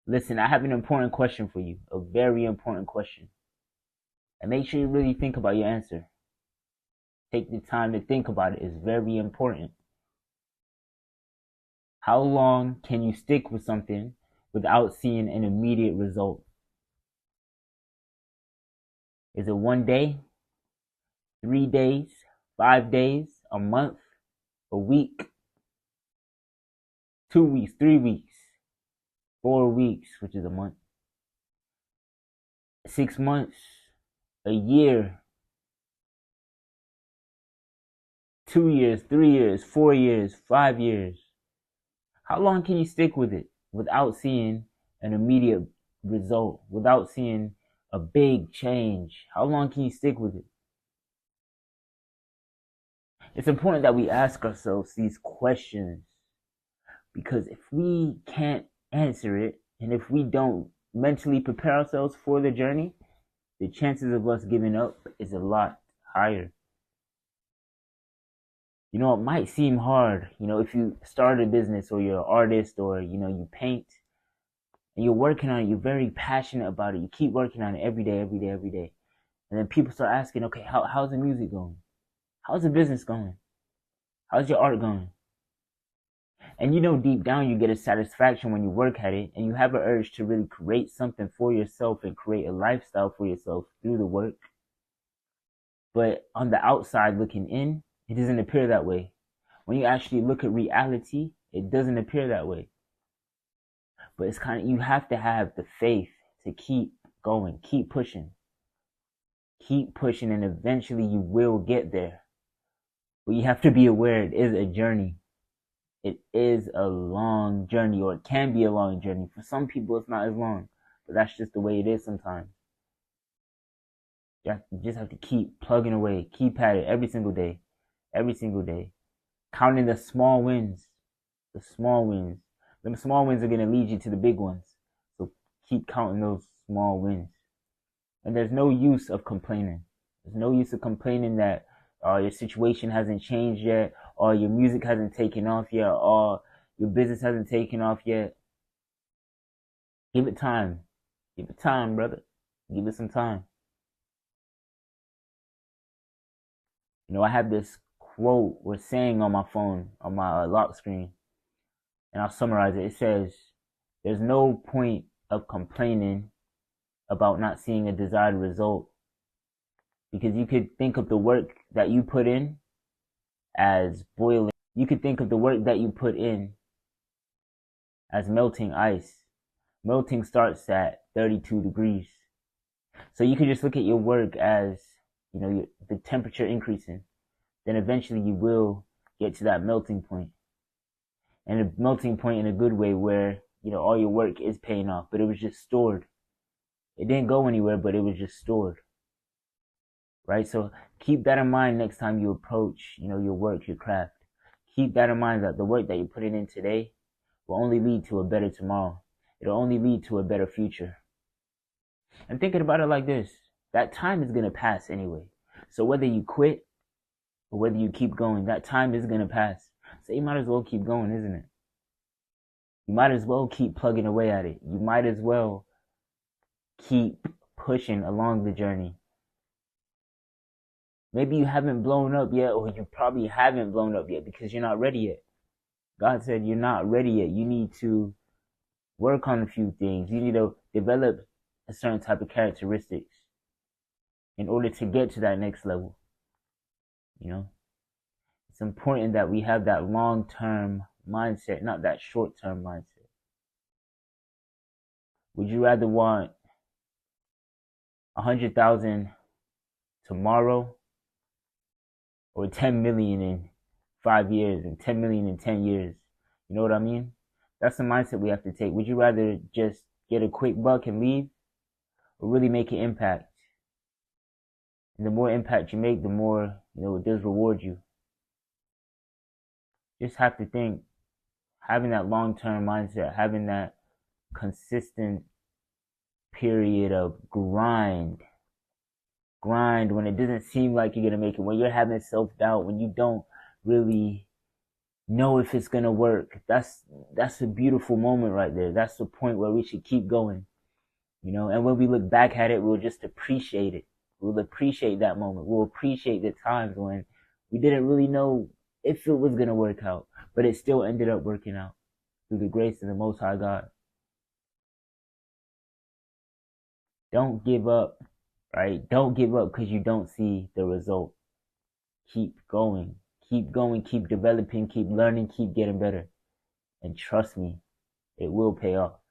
Listen, I have an important question for you, a very important question. And make sure you really think about your answer. Take the time to think about it. It's very important. How long can you stick with something without seeing an immediate result? Is it 1 day, 3 days, 5 days, a month, a week, 2 weeks, 3 weeks, 4 weeks, which is a month, 6 months, a year, 2 years, 3 years, 4 years, 5 years? How long can you stick with it without seeing an immediate result, without seeing a big change? How long can you stick with it? It's important that we ask ourselves these questions, because if we can't answer it, and if we don't mentally prepare ourselves for the journey, the chances of us giving up is a lot higher. It might seem hard, if you start a business or you're an artist or, you paint and you're working on it, you're very passionate about it. You keep working on it every day, every day, every day. And then people start asking, okay, how's the music going? How's the business going? How's your art going? And deep down you get a satisfaction when you work at it, and you have an urge to really create something for yourself and create a lifestyle for yourself through the work. But on the outside looking in, it doesn't appear that way. When you actually look at reality, it doesn't appear that way. But it's you have to have the faith to keep going, keep pushing, and eventually you will get there. But you have to be aware it is a journey. It is a long journey, or it can be a long journey. For some people, it's not as long, but that's just the way it is sometimes. You just have to keep plugging away, keep at it every single day, counting the small wins. The small wins. Them small wins are going to lead you to the big ones. So keep counting those small wins. And there's no use of complaining. There's no use of complaining that your situation hasn't changed yet, or your music hasn't taken off yet, or your business hasn't taken off yet. Give it time. Give it time, brother. Give it some time. I have this quote or saying on my phone, on my lock screen, and I'll summarize it. It says, there's no point of complaining about not seeing a desired result, because you could think of the work that you put in as boiling. You could think of the work that you put in as melting ice. Melting starts at 32 degrees. So you could just look at your work as, the temperature increasing. Then eventually you will get to that melting point. And a melting point in a good way where, all your work is paying off, but it was just stored. It didn't go anywhere, but it was just stored. Right? So keep that in mind next time you approach, your work, your craft. Keep that in mind, that the work that you're putting in today will only lead to a better tomorrow. It'll only lead to a better future. And thinking about it like this, that time is going to pass anyway. So whether you quit or whether you keep going, that time is going to pass. So you might as well keep going, isn't it? You might as well keep plugging away at it. You might as well keep pushing along the journey. Maybe you haven't blown up yet, or you probably haven't blown up yet because you're not ready yet. God said you're not ready yet. You need to work on a few things. You need to develop a certain type of characteristics in order to get to that next level. It's important that we have that long-term mindset, not that short-term mindset. Would you rather want 100,000 tomorrow, or 10 million in 5 years, and 10 million in 10 years? You know what I mean? That's the mindset we have to take. Would you rather just get a quick buck and leave, or really make an impact? And the more impact you make, the more, it does reward you. Just have to think, having that long-term mindset, having that consistent period of grind when it doesn't seem like you're going to make it, when you're having self-doubt, when you don't really know if it's gonna work. That's a beautiful moment right there. That's the point where we should keep going, you know. And when we look back at it, we'll just appreciate it. We'll appreciate that moment. We'll appreciate the times when we didn't really know if it was gonna work out, but it still ended up working out through the grace of the Most High God. Don't give up, right? Don't give up because you don't see the result. Keep going. Keep going. Keep developing. Keep learning. Keep getting better. And trust me, it will pay off.